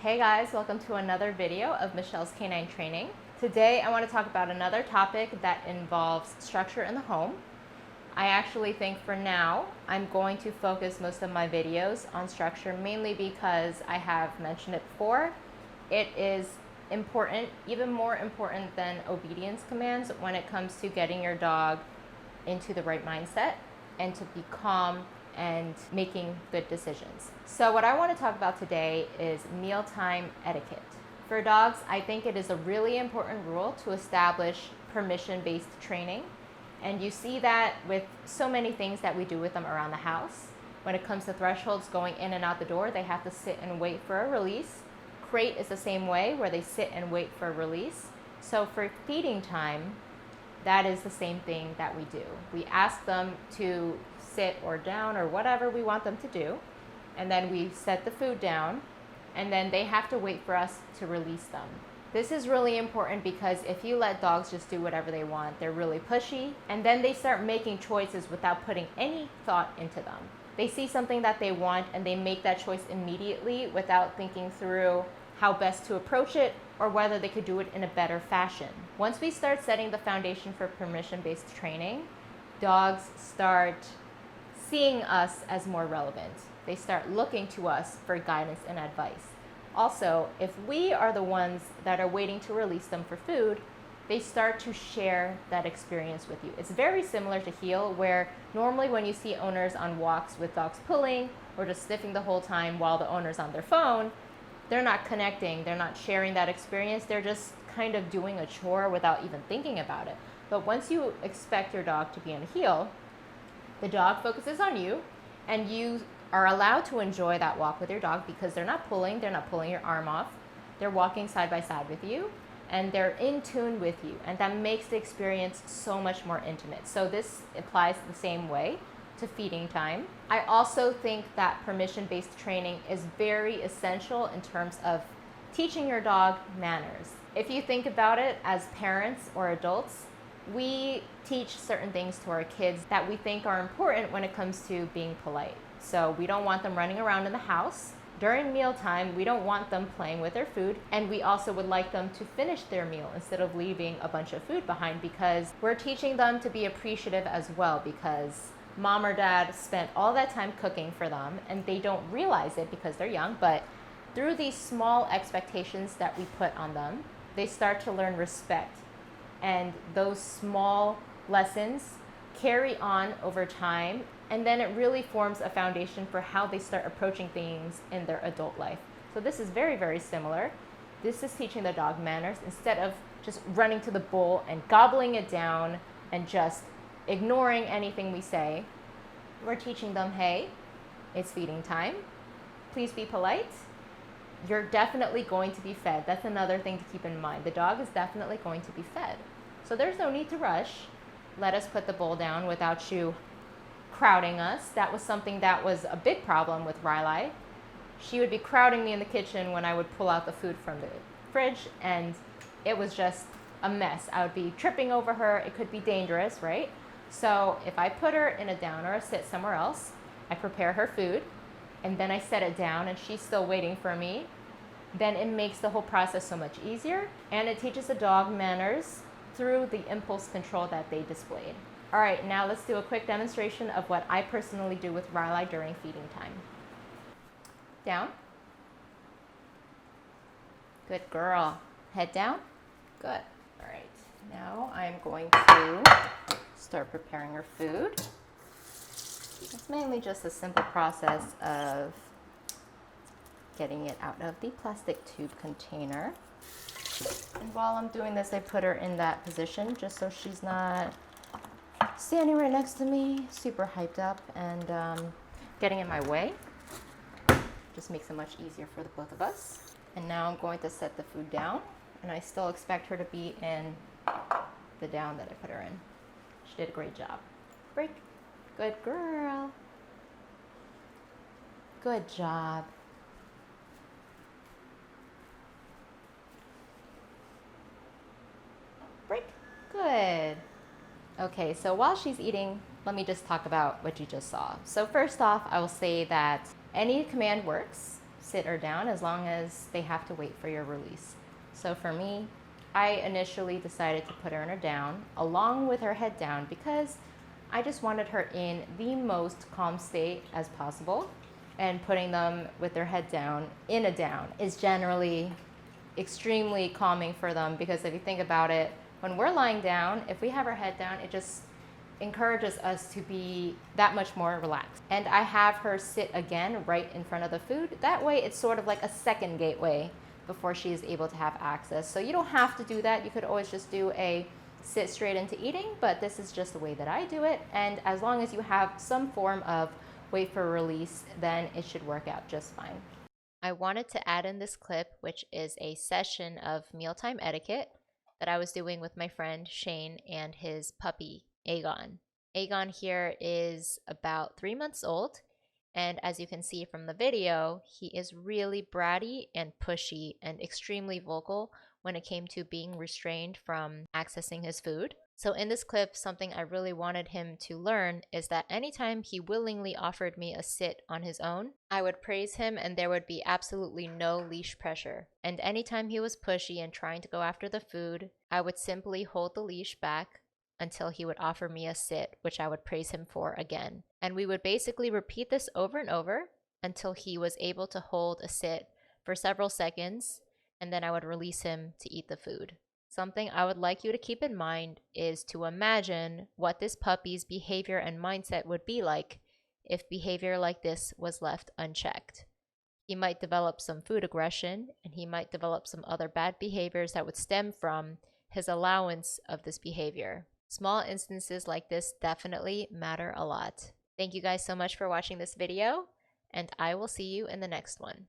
Hey guys, welcome to another video of Michelle's Canine Training. Today I want to talk about another topic that involves structure in the home. I actually think for now I'm going to focus most of my videos on structure, mainly because I have mentioned it before. It is important, even more important than obedience commands when it comes to getting your dog into the right mindset and to be calm and making good decisions. So what I want to talk about today is mealtime etiquette. For dogs, I think it is a really important rule to establish permission-based training. And you see that with so many things that we do with them around the house. When it comes to thresholds going in and out the door, they have to sit and wait for a release. Crate is the same way, where they sit and wait for a release. So for feeding time, that is the same thing that we do. We ask them to sit or down or whatever we want them to do, and then we set the food down, and then they have to wait for us to release them. This is really important because if you let dogs just do whatever they want, they're really pushy, and then they start making choices without putting any thought into them. They see something that they want and they make that choice immediately without thinking through how best to approach it or whether they could do it in a better fashion. Once we start setting the foundation for permission-based training, dogs start seeing us as more relevant. They start looking to us for guidance and advice. Also, if we are the ones that are waiting to release them for food, they start to share that experience with you. It's very similar to heel, where normally when you see owners on walks with dogs pulling or just sniffing the whole time while the owner's on their phone, they're not connecting, they're not sharing that experience, they're just kind of doing a chore without even thinking about it. But once you expect your dog to be on a heel, the dog focuses on you, and you are allowed to enjoy that walk with your dog because they're not pulling your arm off, they're walking side by side with you, and they're in tune with you, and that makes the experience so much more intimate. So this applies the same way to feeding time. I also think that permission-based training is very essential in terms of teaching your dog manners. If you think about it as parents or adults, we teach certain things to our kids that we think are important when it comes to being polite. So we don't want them running around in the house. During mealtime, we don't want them playing with their food, and we also would like them to finish their meal instead of leaving a bunch of food behind, because we're teaching them to be appreciative as well, because mom or dad spent all that time cooking for them and they don't realize it because they're young, but through these small expectations that we put on them, they start to learn respect. And those small lessons carry on over time, and then it really forms a foundation for how they start approaching things in their adult life. So this is very, very similar. This is teaching the dog manners instead of just running to the bowl and gobbling it down and just ignoring anything we say. We're teaching them, hey, it's feeding time. Please be polite. You're definitely going to be fed. That's another thing to keep in mind. The dog is definitely going to be fed. So there's no need to rush. Let us put the bowl down without you crowding us. That was something that was a big problem with Riley. She would be crowding me in the kitchen when I would pull out the food from the fridge, and it was just a mess. I would be tripping over her. It could be dangerous, right? So if I put her in a down or a sit somewhere else, I prepare her food, and then I set it down and she's still waiting for me, then it makes the whole process so much easier, and it teaches the dog manners through the impulse control that they displayed. All right, now let's do a quick demonstration of what I personally do with Riley during feeding time. Down. Good girl. Head down. Good. All right, now I'm going to start preparing her food. It's mainly just a simple process of getting it out of the plastic tube container. And while I'm doing this, I put her in that position just so she's not standing right next to me, super hyped up and getting in my way. Just makes it much easier for the both of us. And now I'm going to set the food down, and I still expect her to be in the down that I put her in. She did a great job. Break. Good girl. Good job. Break. Good. Okay, so while she's eating, let me just talk about what you just saw. So first off, I will say that any command works. sit her down as long as they have to wait for your release. So for me, I initially decided to put her down along with her head down because I just wanted her in the most calm state as possible. And putting them with their head down in a down is generally extremely calming for them, because if you think about it, when we're lying down, if we have our head down, it just encourages us to be that much more relaxed. And I have her sit again right in front of the food. That way it's sort of like a second gateway before she is able to have access. So you don't have to do that. You could always just do a sit straight into eating, but this is just the way that I do it. And as long as you have some form of wait for release, then it should work out just fine. I wanted to add in this clip, which is a session of mealtime etiquette that I was doing with my friend Shane and his puppy, Aegon. Aegon here is about 3 months old, and as you can see from the video, he is really bratty and pushy and extremely vocal when it came to being restrained from accessing his food. So in this clip, something I really wanted him to learn is that anytime he willingly offered me a sit on his own, I would praise him and there would be absolutely no leash pressure. And anytime he was pushy and trying to go after the food, I would simply hold the leash back until he would offer me a sit, which I would praise him for again. And we would basically repeat this over and over until he was able to hold a sit for several seconds, and then I would release him to eat the food. Something I would like you to keep in mind is to imagine what this puppy's behavior and mindset would be like if behavior like this was left unchecked. He might develop some food aggression, and he might develop some other bad behaviors that would stem from his allowance of this behavior. Small instances like this definitely matter a lot. Thank you guys so much for watching this video, and I will see you in the next one.